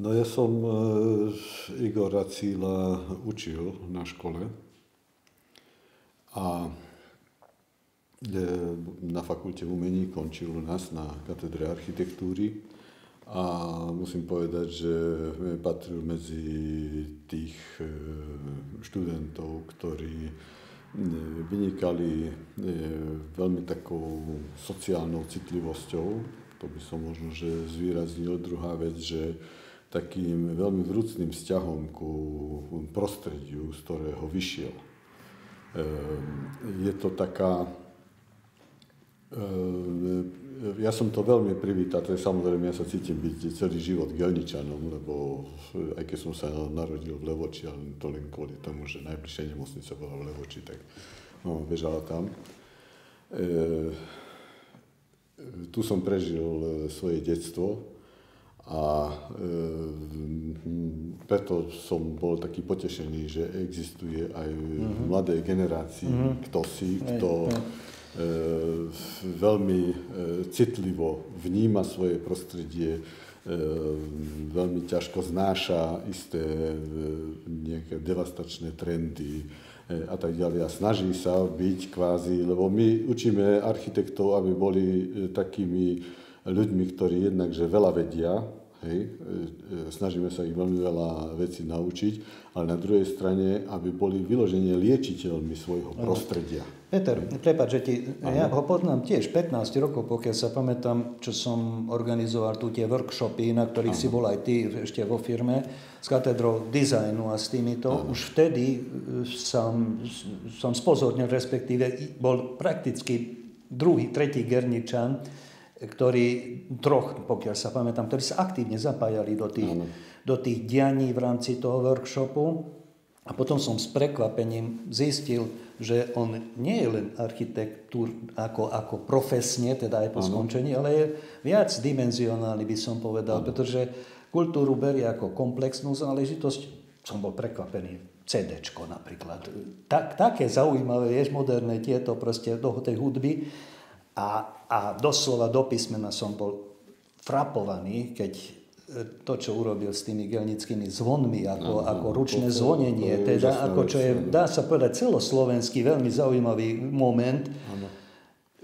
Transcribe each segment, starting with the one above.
No ja som Igora Cíla učil na škole a na fakulte umení končil u nás na katedre architektúry a musím povedať, že patril medzi tých študentov, ktorí vynikali veľmi takou sociálnou citlivosťou. To by som možno že zvýraznil. Druhá vec, že takým veľmi vrúcným vzťahom ku prostrediu, z ktorého vyšiel. Je to taká... Ja som to veľmi privítal, to je samozrejme, ja sa cítim byť celý život Gelničanom, lebo aj keď som sa narodil v Levoči, ale to len kvôli tomu, že najbližšia nemocnica bola v Levoči, tak mama bežala tam. Tu som prežil svoje detstvo a preto som bol taký potešený, že existuje aj v mladej generácii kto veľmi citlivo vníma svoje prostredie, veľmi ťažko znáša isté nejaké devastačné trendy a tak ďalej a snaží sa byť kvázi, lebo my učíme architektov, aby boli takými ľuďmi, ktorí jednakže veľa vedia, hej, snažíme sa ich veľmi veľa vecí naučiť, ale na druhej strane, aby boli vyložene liečiteľmi svojho prostredia. Peter, prepáč, že ja ho poznám tiež 15 rokov, pokiaľ sa pamätám, čo som organizoval tu tie workshopy, na ktorých si bol aj ty ešte vo firme, s katedrou dizajnu a s týmito. Už vtedy som spozornil, respektíve bol prakticky druhý, tretí Gerničan, pokiaľ sa pamätám, ktorí sa aktívne zapájali do tých dianí v rámci toho workshopu. A potom som s prekvapením zistil, že on nie je len architektúr ako profesne, teda aj po skončení, ale je viac dimenzionálny, by som povedal, pretože kultúru berie ako komplexnú záležitosť. Som bol prekvapený. CDčko napríklad. Také zaujímavé, moderné tieto proste do tej hudby. A doslova do písmena som bol frapovaný, keď to, čo urobil s tými gelnickými zvonmi, ako ručné zvonenie, teda ako čo je, dá sa povedať, celoslovenský veľmi zaujímavý moment.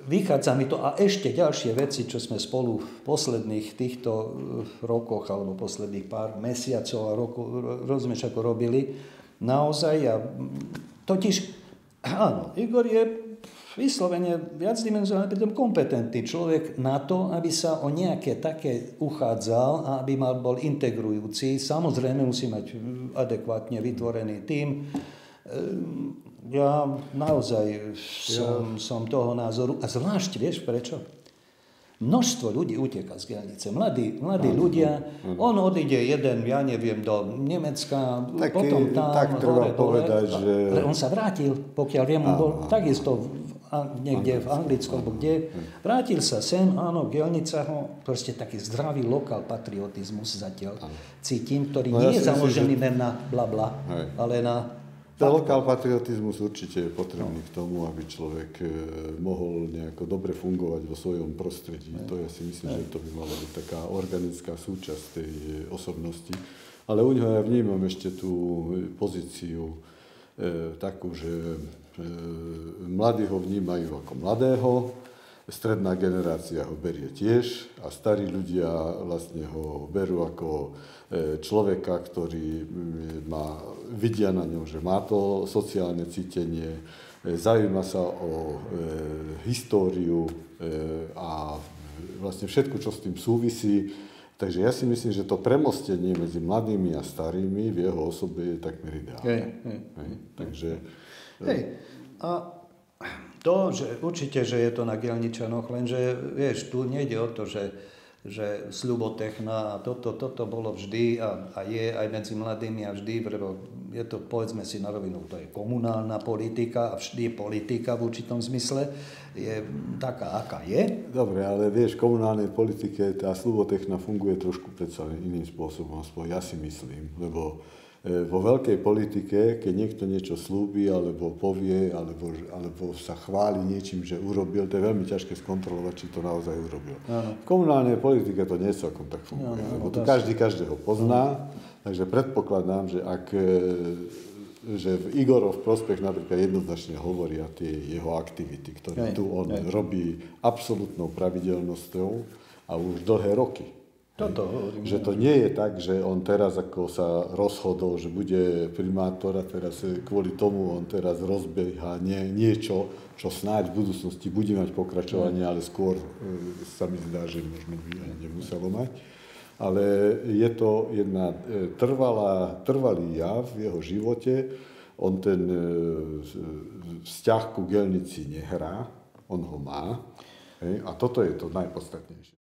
Vychádza mi to a ešte ďalšie veci, čo sme spolu v posledných týchto rokoch alebo posledných pár mesiacov a rokov, rozumieš, ako robili. Naozaj, totiž, áno, Igor je vyslovene viacdimenzionálny, pritom kompetentný človek na to, aby sa o nejaké také uchádzal a aby bol integrujúci. Samozrejme musí mať adekvátne vytvorený tím. Ja naozaj som toho názoru. A zvlášť, vieš prečo? Množstvo ľudí uteká z Gelnice. Mladí ľudia. On odíde jeden, ja neviem, do Nemecka, potom tam. Tak treba povedať, že... Ale on sa vrátil, pokiaľ viem, on bol takisto niekde v Anglicku, alebo kde. Vrátil sa sem, áno, Gelnica ho, proste taký zdravý lokál patriotizmus zatiaľ cítim, ktorý nie je založený len na blabla, ale na... Ten lokál patriotizmus určite je potrebný k tomu, aby človek mohol nejako dobre fungovať vo svojom prostredí. To ja si myslím, že to by mala byť taká organická súčasť tej osobnosti. Ale u neho ja vnímam ešte tú pozíciu takú, že mladí ho vnímajú ako mladého, stredná generácia ho berie tiež a starí ľudia vlastne ho berú ako človeka, ktorý vidia na ňom, že má to sociálne cítenie, zaujíma sa o históriu a vlastne všetko, čo s tým súvisí. Takže ja si myslím, že to premostenie medzi mladými a starými v jeho osobe je takmer ideálne. Takže... A to, že určite, že je to na Gelničanoch, lenže vieš, tu nejde o to, že Sľubotechna a toto bolo vždy a je aj medzi mladými a vždy, lebo je to, povedzme si na rovinu, to je komunálna politika a vždy politika v určitom zmysle je taká, aká je. Dobre, ale vieš, v komunálnej politike tá Sľubotechna funguje trošku predsa iným spôsobom, aspoň ja si myslím, lebo vo veľkej politike, keď niekto niečo slúbi, alebo povie, alebo sa chváli niečím, že urobil, to je veľmi ťažké skontrolovať, či to naozaj urobil. V komunálnej politike to nie celkom tak funguje, lebo tu každý každého pozná, takže predpokladám, že že v Igorov prospech napríklad jednoznačne hovoria tie jeho aktivity, ktoré tu on robí absolútnou pravidelnosťou a už dlhé roky. Že to nie je tak, že on teraz ako sa rozhodol, že bude primátor a teraz kvôli tomu on teraz rozbieha niečo, čo snáď v budúcnosti bude mať pokračovanie, ale skôr sa mi zdá, že možno by ani nemuselo mať. Ale je to jedna trvalý jav v jeho živote. On ten vzťah ku Gelnici nehrá, on ho má. A toto je to najpodstatnejšie.